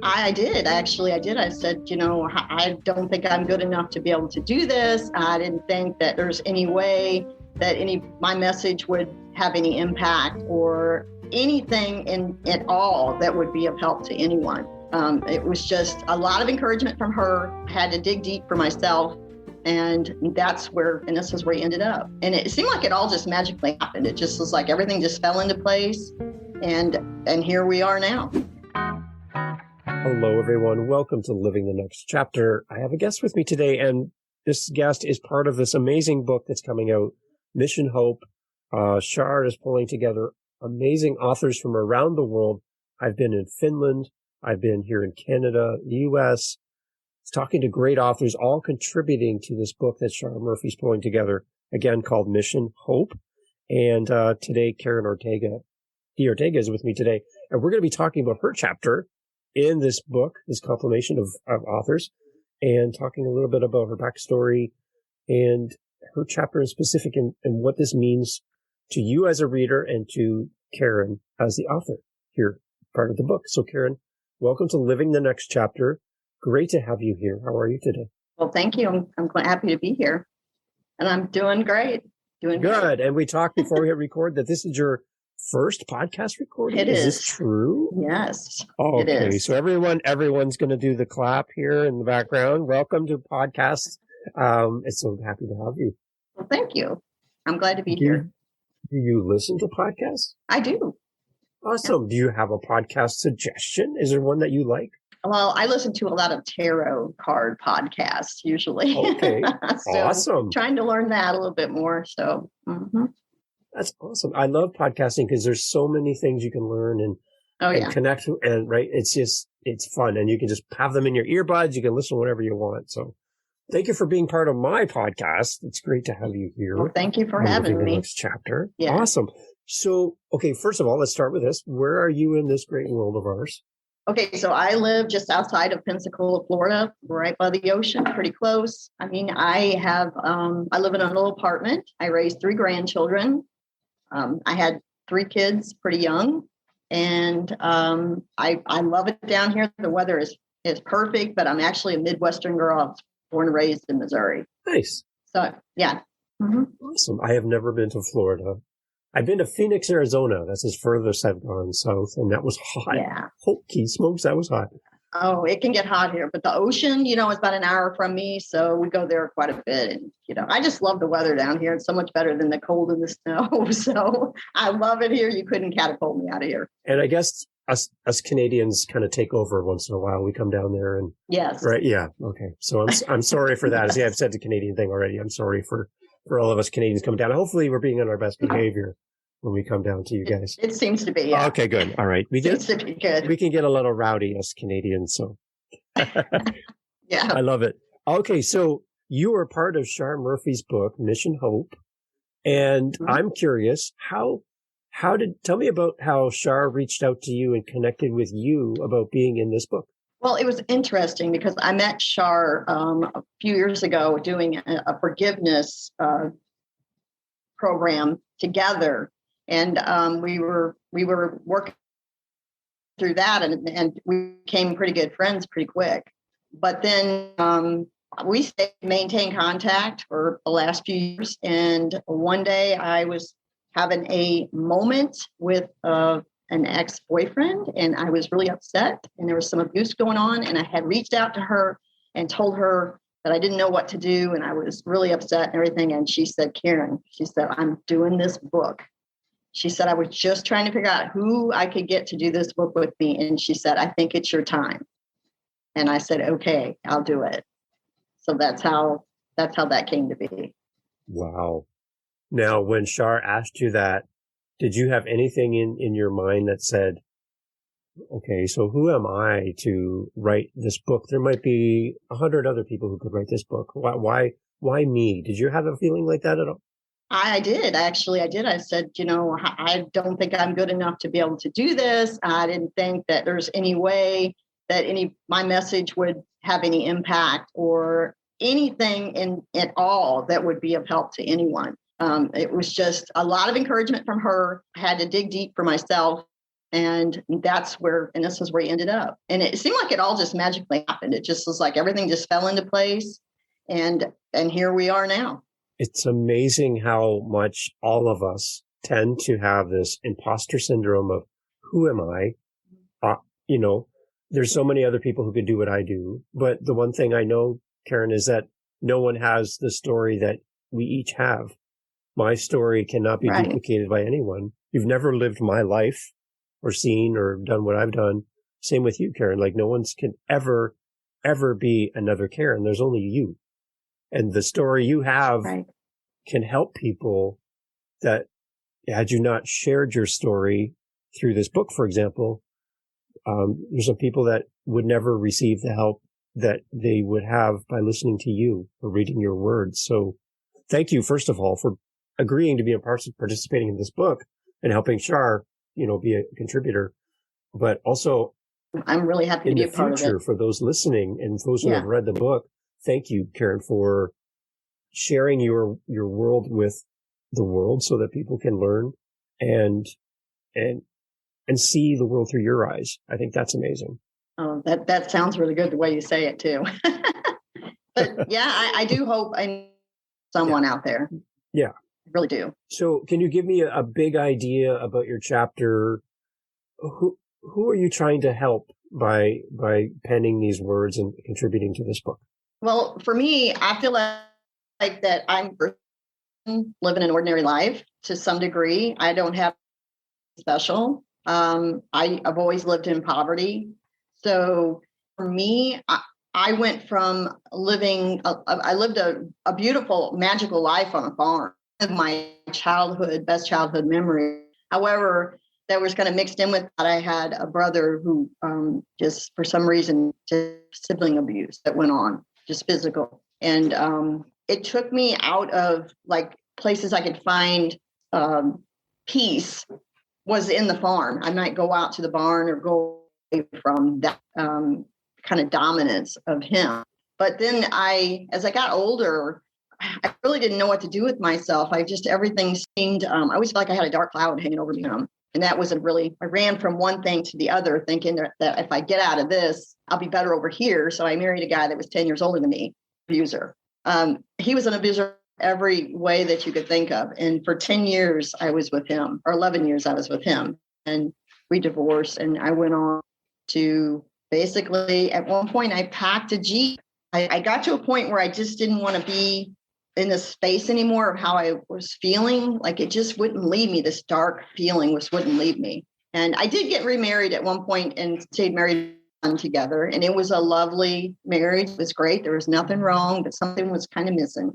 I did. Actually, I did. I said, I don't think I'm good enough to be able to do this. I didn't think that there's any way that my message would have any impact or anything at all that would be of help to anyone. It was just a lot of encouragement from her. I had to dig deep for myself. And this is where he ended up. And it seemed like it all just magically happened. It just was like everything just fell into place. And here we are now. Hello, everyone. Welcome to Living the Next Chapter. I have a guest with me today, and this guest is part of this amazing book that's coming out, Mission Hope. Shar is pulling together amazing authors from around the world. I've been in Finland. I've been here in Canada, the U.S., talking to great authors, all contributing to this book that Shar Murphy's pulling together, again, called Mission Hope. And today, Karen Ortega is with me today, and we're going to be talking about her chapter in this book, this compilation of authors, and talking a little bit about her backstory and her chapter in specific and what this means to you as a reader and to Karen as the author here, part of the book. So Karen, welcome to Living the Next Chapter. Great to have you here. How are you today? Well, thank you. I'm happy to be here. And I'm doing great. Doing good. And we talked before we hit record that this is your first podcast recording. It is. Is this true? Yes. Oh, it okay. is. So everyone's going to do the clap here in the background. Welcome to podcast. It's so happy to have you. Well, thank you. I'm glad to be here. Do you listen to podcasts? I do. Awesome. Yeah. Do you have a podcast suggestion? Is there one that you like? Well, I listen to a lot of tarot card podcasts usually. Okay. So awesome. Trying to learn that a little bit more. So. Mm-hmm. That's awesome. I love podcasting because there's so many things you can learn and connect and right. It's fun and you can just have them in your earbuds. You can listen whenever you want. So thank you for being part of my podcast. It's great to have you here. Well, thank you for having me. Next chapter. Yeah. Awesome. So, okay, first of all, let's start with this. Where are you in this great world of ours? Okay, so I live just outside of Pensacola, Florida, right by the ocean, pretty close. I mean, I live in a little apartment. I raised 3 grandchildren. I had 3 kids pretty young, and I love it down here. The weather is perfect, but I'm actually a Midwestern girl. I was born and raised in Missouri. Nice. So, yeah. Mm-hmm. Awesome. I have never been to Florida. I've been to Phoenix, Arizona. That's as furthest I've gone south, and that was hot. Yeah. Holy smokes, that was hot. Oh, it can get hot here, but the ocean, is about an hour from me, so we go there quite a bit. And, I just love the weather down here. It's so much better than the cold and the snow. So I love it here. You couldn't catapult me out of here. And I guess us Canadians kind of take over once in a while. We come down there and yes, right, yeah, okay. So I'm sorry for that. See, I've said the Canadian thing already. I'm sorry for all of us Canadians coming down. Hopefully, we're being on our best behavior when we come down to you guys. It seems to be, yeah. Okay, good. All right. Seems to be good. We can get a little rowdy as Canadians, so. Yeah. I love it. Okay, so you are part of Shar Murphy's book, Mission Hope. And mm-hmm. I'm curious, tell me about how Shar reached out to you and connected with you about being in this book. Well, it was interesting because I met Shar a few years ago doing a forgiveness program together. And we were working through that and we became pretty good friends pretty quick. But then we maintained contact for the last few years. And one day I was having a moment with an ex-boyfriend, and I was really upset, and there was some abuse going on, and I had reached out to her and told her that I didn't know what to do, and I was really upset and everything. And she said, Karen, I'm doing this book. She said, I was just trying to figure out who I could get to do this book with me. And she said, I think it's your time. And I said, okay, I'll do it. So that's how that came to be. Wow. Now, when Shar asked you that, did you have anything in your mind that said, okay, so who am I to write this book? There might be 100 other people who could write this book. Why me? Did you have a feeling like that at all? I did. Actually, I did. I said, I don't think I'm good enough to be able to do this. I didn't think that there's any way that my message would have any impact or anything at all that would be of help to anyone. It was just a lot of encouragement from her. I had to dig deep for myself. And this is where he ended up. And it seemed like it all just magically happened. It just was like everything just fell into place. And here we are now. It's amazing how much all of us tend to have this imposter syndrome of who am I? There's so many other people who could do what I do. But the one thing I know, Karen, is that no one has the story that we each have. My story cannot be duplicated by anyone. You've never lived my life or seen or done what I've done. Same with you, Karen. Like no one's can ever be another Karen. There's only you. And the story you have can help people that had you not shared your story through this book, for example, there's some people that would never receive the help that they would have by listening to you or reading your words. So thank you, first of all, for agreeing to be participating in this book and helping Shar, be a contributor. But also, I'm really happy to be a part of it. In the future, for those listening and those who have read the book, thank you, Karen, for sharing your world with the world so that people can learn and see the world through your eyes. I think that's amazing. Oh, that sounds really good the way you say it too. But yeah, I do hope I'm someone out there. Yeah. I really do. So can you give me a big idea about your chapter? Who are you trying to help by penning these words and contributing to this book? Well, for me, I feel like that I'm living an ordinary life to some degree. I don't have special. I've always lived in poverty. So for me, I went from I lived a beautiful, magical life on a farm. My best childhood memory. However, that was kind of mixed in with that. I had a brother who just for some reason, just sibling abuse that went on, just physical. And it took me out of like places I could find peace was in the farm. I might go out to the barn or go away from that kind of dominance of him. But then as I got older, I really didn't know what to do with myself. Everything seemed, I always felt like I had a dark cloud hanging over me. And that wasn't really, I ran from one thing to the other, thinking that if I get out of this, I'll be better over here. So I married a guy that was 10 years older than me, abuser. He was an abuser every way that you could think of. And for 10 years, I was with him, or 11 years I was with him. And we divorced, and I went on to basically, at one point, I packed a Jeep. I got to a point where I just didn't want to be in this space anymore of how I was feeling. Like it just wouldn't leave me. This dark feeling wouldn't leave me. And I did get remarried at one point and stayed married together. And it was a lovely marriage. It was great. There was nothing wrong, but something was kind of missing.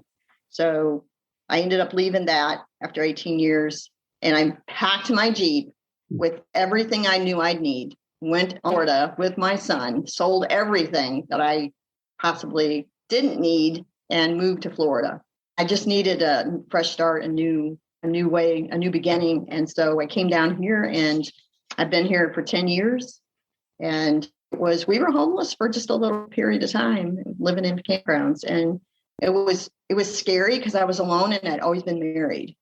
So I ended up leaving that after 18 years. And I packed my Jeep with everything I knew I'd need. Went to Florida with my son, sold everything that I possibly didn't need, and moved to Florida. I just needed a fresh start, a new way, a new beginning. And so I came down here, and I've been here for 10 years. And we were homeless for just a little period of time, living in campgrounds. And it was scary because I was alone and I'd always been married.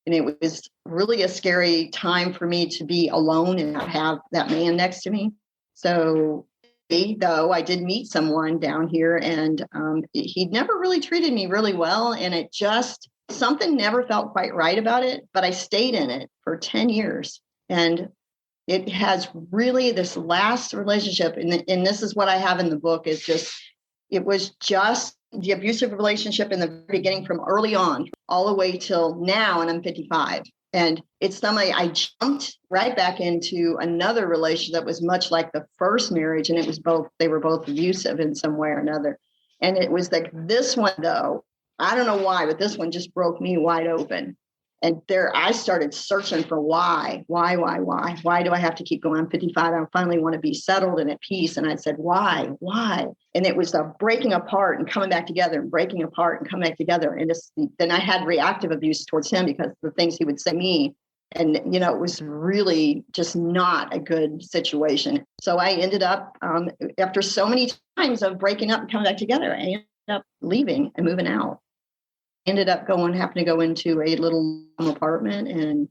And it was really a scary time for me to be alone and not have that man next to me. So though I did meet someone down here, and he'd never really treated me really well. And something never felt quite right about it, but I stayed in it for 10 years. And it has really, this last relationship, and this is what I have in the book, it was just the abusive relationship in the beginning from early on all the way till now, and I'm 55. And it's somebody I jumped right back into another relationship that was much like the first marriage. And they were both abusive in some way or another. And it was like this one, though, I don't know why, but this one just broke me wide open. And I started searching for why do I have to keep going? I'm 55. I finally want to be settled and at peace. And I said, why? And it was the breaking apart and coming back together, and breaking apart and coming back together. And then I had reactive abuse towards him because of the things he would say to me. And, it was really just not a good situation. So I ended up, after so many times of breaking up and coming back together, I ended up leaving and moving out. Ended up having to go into a little apartment, and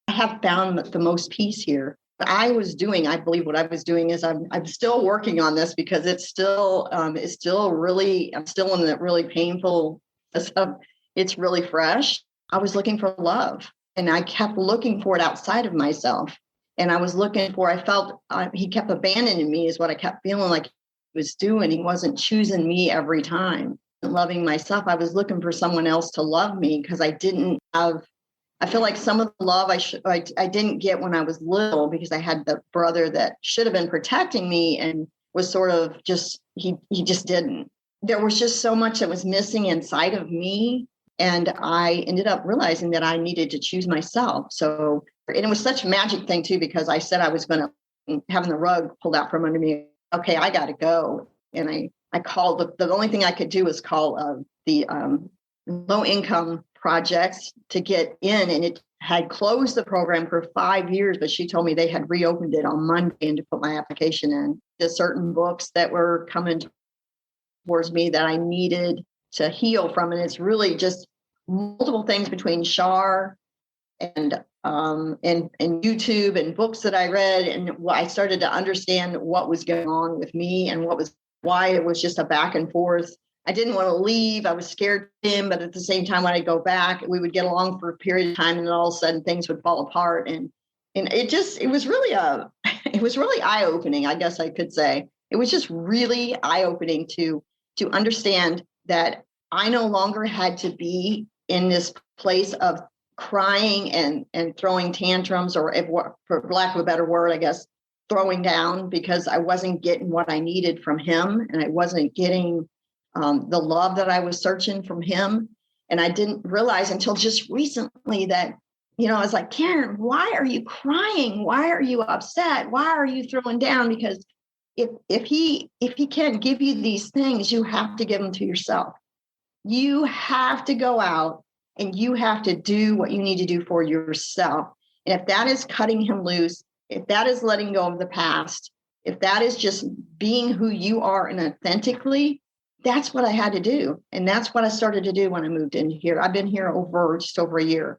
I have found the most peace here. I was doing, I believe what I was doing is I'm still working on this because it's still really, I'm still in that really painful stuff. It's really fresh. I was looking for love, and I kept looking for it outside of myself. And I was looking for, I felt he kept abandoning me is what I kept feeling like he was doing. He wasn't choosing me every time. Loving myself. I was looking for someone else to love me because I didn't have, I feel like some of the love I didn't get when I was little because I had the brother that should have been protecting me and was sort of just, he just didn't. There was just so much that was missing inside of me. And I ended up realizing that I needed to choose myself. So, and it was such a magic thing too, because I said I was going to, having the rug pulled out from under me. Okay, I got to go. And I called, the only thing I could do was call the low income projects to get in. And it had closed the program for 5 years, but she told me they had reopened it on Monday and to put my application in. There's certain books that were coming towards me that I needed to heal from. And it's really just multiple things between Shar and YouTube and books that I read. And I started to understand what was going on with me and why it was just a back and forth. I didn't want to leave. I was scared of him, but at the same time, when I'd go back, we would get along for a period of time, and then all of a sudden things would fall apart. And it was really eye-opening, I guess I could say. It was just really eye-opening to understand that I no longer had to be in this place of crying and throwing tantrums, or for lack of a better word, I guess, throwing down, because I wasn't getting what I needed from him, and I wasn't getting the love that I was searching from him. And I didn't realize until just recently that, I was like, Karen, why are you crying? Why are you upset? Why are you throwing down? Because if he can't give you these things, you have to give them to yourself. You have to go out and you have to do what you need to do for yourself. And if that is cutting him loose, if that is letting go of the past, if that is just being who you are and authentically, that's what I had to do. And that's what I started to do when I moved in here. I've been here just over a year.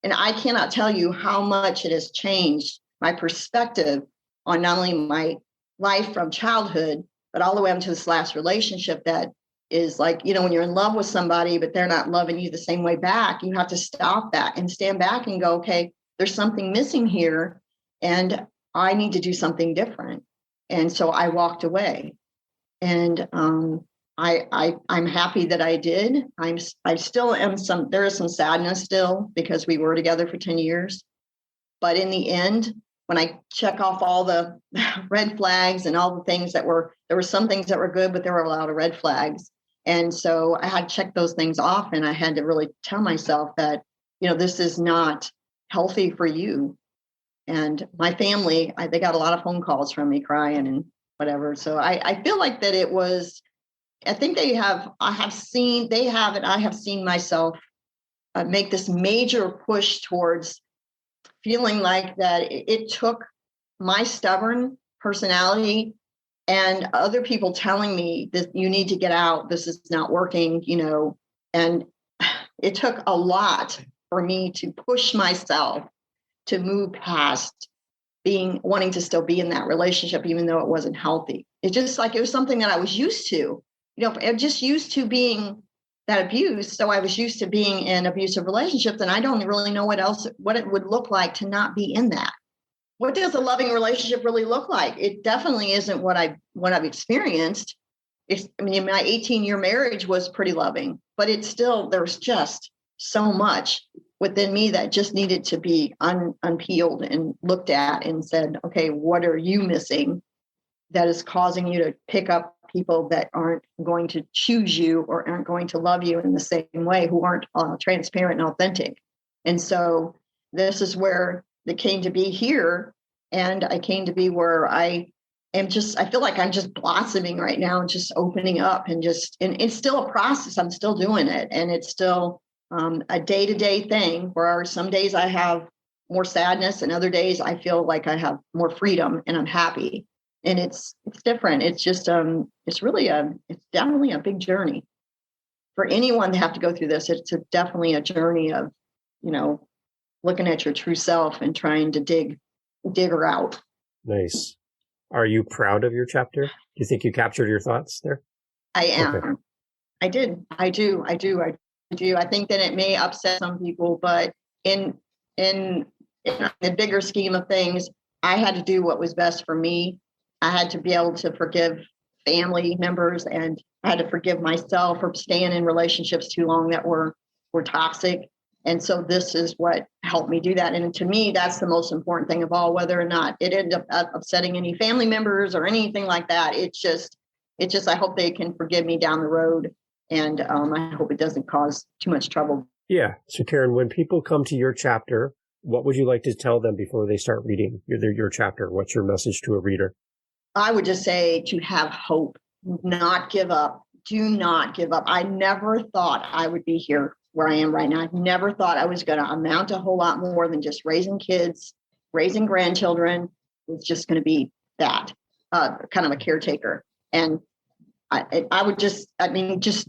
And I cannot tell you how much it has changed my perspective on not only my life from childhood, but all the way up to this last relationship that is like, when you're in love with somebody, but they're not loving you the same way back, you have to stop that and stand back and go, okay, there's something missing here and I need to do something different. And so I walked away. And I'm happy that I did. I still am there is some sadness still because we were together for 10 years. But in the end, when I check off all the red flags and all the things there were some things that were good, but there were a lot of red flags. And so I had to check those things off, and I had to really tell myself that, this is not healthy for you. And my family, they got a lot of phone calls from me crying and whatever. So I feel like that it was, I think I have seen myself make this major push towards feeling like that it took my stubborn personality and other people telling me that you need to get out, this is not working, and it took a lot for me to push myself to move past wanting to still be in that relationship, even though it wasn't healthy. It's just like, it was something that I was used to, I'm just used to being that abuse. So I was used to being in abusive relationships, and I don't really know what it would look like to not be in that. What does a loving relationship really look like? It definitely isn't what I've experienced. My 18-year marriage was pretty loving, but there's just so much within me that just needed to be unpeeled and looked at and said, okay, what are you missing that is causing you to pick up people that aren't going to choose you or aren't going to love you in the same way, who aren't transparent and authentic? And so this is where it came to be here. And I came to be where I feel like I'm just blossoming right now and just opening up and it's still a process. I'm still doing it. And it's still a day-to-day thing where some days I have more sadness and other days I feel like I have more freedom and I'm happy. And it's different. It's just, it's definitely a big journey for anyone to have to go through this. It's definitely a journey of, looking at your true self and trying to dig dig her out. Nice. Are you proud of your chapter? Do you think you captured your thoughts there? I am. Okay. I did. I do. I think that it may upset some people, but in the bigger scheme of things, I had to do what was best for me. I had to be able to forgive family members, and I had to forgive myself for staying in relationships too long that were toxic. And so this is what helped me do that. And to me, that's the most important thing of all, whether or not it ended up upsetting any family members or anything like that. It's just, I hope they can forgive me down the road. And I hope it doesn't cause too much trouble. Yeah. So Karen, when people come to your chapter, what would you like to tell them before they start reading your chapter? What's your message to a reader? I would just say to have hope, not give up. Do not give up. I never thought I would be here where I am right now. I never thought I was going to amount to a whole lot more than just raising kids, raising grandchildren. It's just going to be that kind of a caretaker. And I would just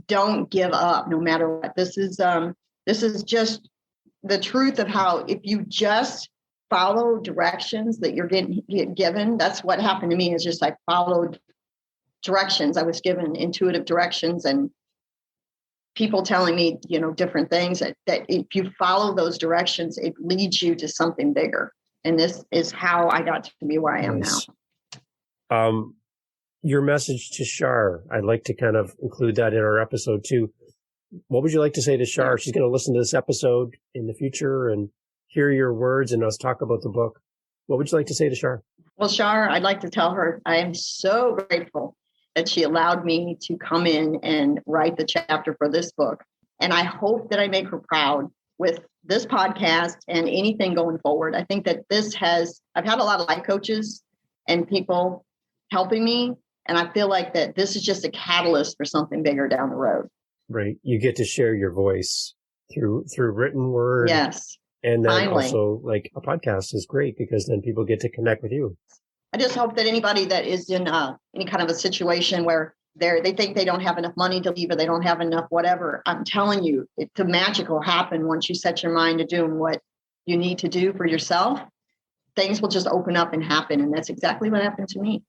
don't give up no matter what. This is just the truth of how, if you just follow directions that you're getting given, that's what happened to me. Is just I followed directions. I was given intuitive directions and people telling me, different things that if you follow those directions, it leads you to something bigger. And this is how I got to be where I am now. Your message to Shar, I'd like to kind of include that in our episode too. What would you like to say to Shar? She's going to listen to this episode in the future and hear your words and us talk about the book. What would you like to say to Shar? Well, Shar, I'd like to tell her I am so grateful that she allowed me to come in and write the chapter for this book. And I hope that I make her proud with this podcast and anything going forward. I think that I've had a lot of life coaches and people helping me. And I feel like that this is just a catalyst for something bigger down the road. Right. You get to share your voice through written word. Yes. And then finally. Also like a podcast is great because then people get to connect with you. I just hope that anybody that is in any kind of a situation where they think they don't have enough money to leave or they don't have enough whatever, I'm telling you, the magic will happen once you set your mind to doing what you need to do for yourself. Things will just open up and happen. And that's exactly what happened to me.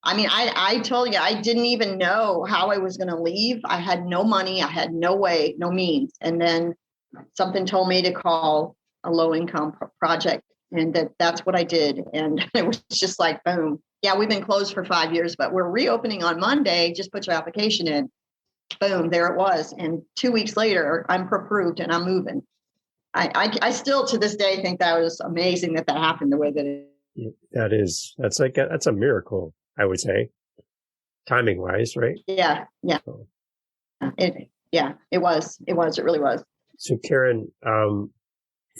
I mean, I told you, I didn't even know how I was going to leave. I had no money. I had no way, no means. And then something told me to call a low-income project. And that's what I did. And it was just like, boom. Yeah, we've been closed for 5 years, but we're reopening on Monday. Just put your application in. Boom, there it was. And 2 weeks later, I'm approved and I'm moving. I still to this day think that was amazing that happened the way that it is. That's a miracle, I would say, timing wise, right? Yeah. So. It was. It really was. So Karen,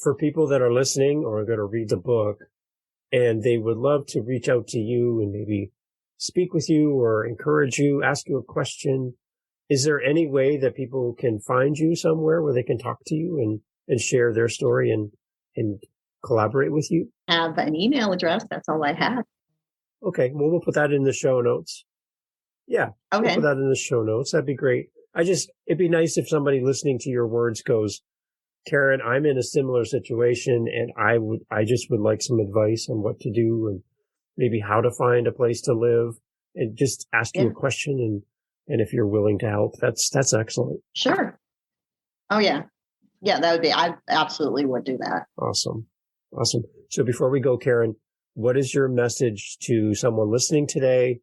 for people that are listening or are going to read the book and they would love to reach out to you and maybe speak with you or encourage you, ask you a question, is there any way that people can find you somewhere where they can talk to you and share their story and collaborate with you? I have an email address. That's all I have. Okay. Well, we'll put that in the show notes. Yeah. Okay. We'll put that in the show notes. That'd be great. It'd be nice if somebody listening to your words goes, Karen, I'm in a similar situation and I just would like some advice on what to do and maybe how to find a place to live and just ask you a question and if you're willing to help, that's excellent. Sure. Oh yeah. Yeah, that would be, I absolutely would do that. Awesome. So before we go, Karen, what is your message to someone listening today?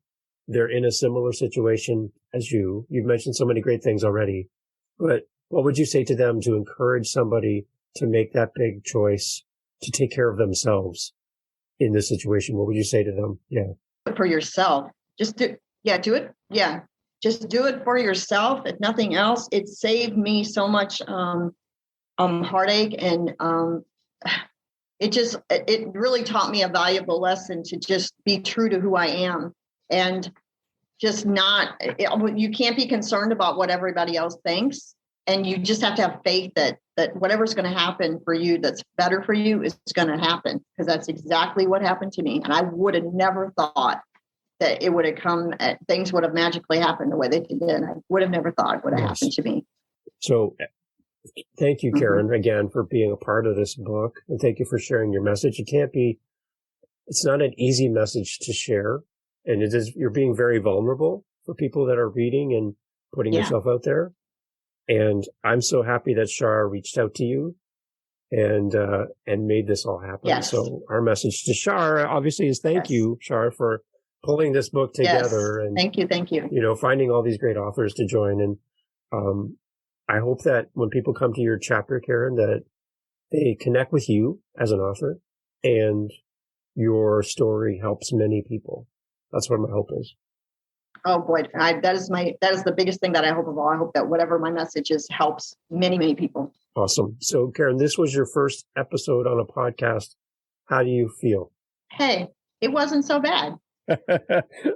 They're in a similar situation as you. You've mentioned so many great things already, but what would you say to them to encourage somebody to make that big choice to take care of themselves in this situation? What would you say to them? Yeah. For yourself. Just do it. Yeah. Just do it for yourself. If nothing else, it saved me so much heartache and it really taught me a valuable lesson to just be true to who I am and just you can't be concerned about what everybody else thinks. And you just have to have faith that whatever's going to happen for you that's better for you is going to happen, because that's exactly what happened to me. And I would have never thought that it would have things would have magically happened the way they did. I would have never thought it would have happened to me. So thank you, Karen, again, for being a part of this book. And thank you for sharing your message. You can't be it's not an easy message to share. And you're being very vulnerable for people that are reading and putting yourself out there. And I'm so happy that Shar reached out to you and made this all happen. Yes. So our message to Shar obviously is thank you, Shar, for pulling this book together. Yes. And Thank you. You know, finding all these great authors to join. And I hope that when people come to your chapter, Karen, that they connect with you as an author and your story helps many people. That's what my hope is. Oh boy, that is the biggest thing that I hope of all. I hope that whatever my message is helps many, many people. Awesome. So Karen, this was your first episode on a podcast. How do you feel? Hey, it wasn't so bad.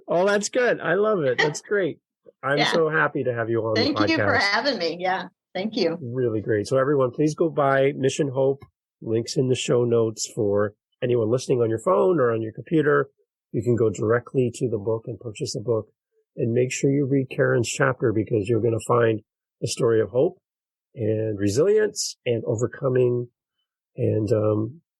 Oh, that's good. I love it. That's great. I'm so happy to have you on the podcast. Thank you for having me. Yeah. Thank you. Really great. So everyone, please go buy Mission Hope. Links in the show notes for anyone listening on your phone or on your computer. You can go directly to the book and purchase the book. And make sure you read Karen's chapter because you're going to find the story of hope and resilience and overcoming and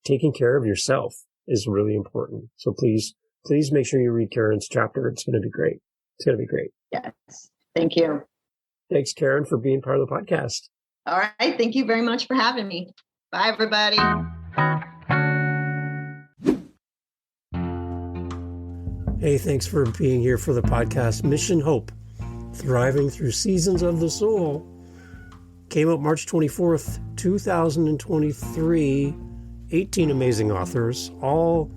taking care of yourself is really important. So please make sure you read Karen's chapter. It's going to be great. It's going to be great. Yes. Thank you. Thanks, Karen, for being part of the podcast. All right. Thank you very much for having me. Bye, everybody. Hey, thanks for being here for the podcast Mission Hope, Thriving Through Seasons of the Soul. Came out March 24th, 2023. 18 amazing authors, all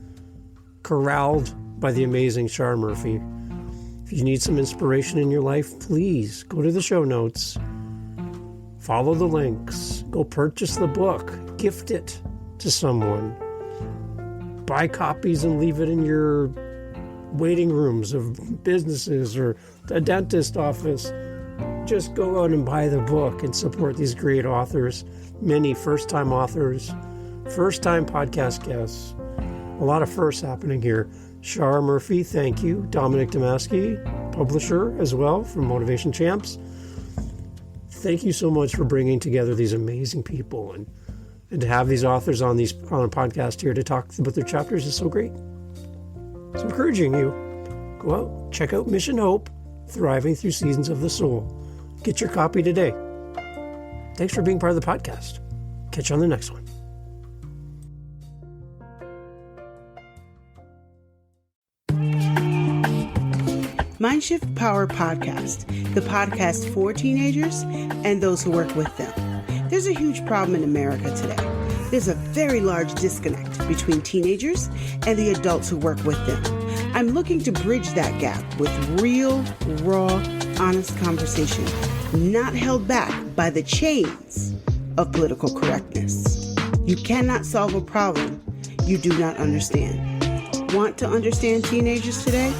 corralled by the amazing Shar Murphy. If you need some inspiration in your life, please go to the show notes. Follow the links. Go purchase the book. Gift it to someone. Buy copies and leave it in your waiting rooms of businesses or a dentist office. Just go out and buy the book and support these great authors. Many first-time authors, first-time podcast guests. A lot of firsts happening here. Shar Murphy, thank you. Dominic Damaski, publisher as well from Motivation Champs. Thank you so much for bringing together these amazing people and to have these authors on a podcast here to talk about their chapters is so great. So encouraging you, go out, check out Mission Hope, Thriving Through Seasons of the Soul. Get your copy today. Thanks for being part of the podcast. Catch you on the next one. Mindshift Power Podcast, the podcast for teenagers and those who work with them. There's a huge problem in America today. There's a very large disconnect between teenagers and the adults who work with them. I'm looking to bridge that gap with real, raw, honest conversation, not held back by the chains of political correctness. You cannot solve a problem you do not understand. Want to understand teenagers today?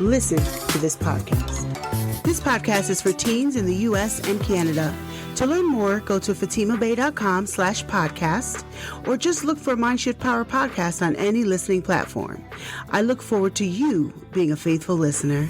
Listen to this podcast. This podcast is for teens in the U.S. and Canada. To learn more, go to fatimabay.com/podcast or just look for Mindshift Power Podcast on any listening platform. I look forward to you being a faithful listener.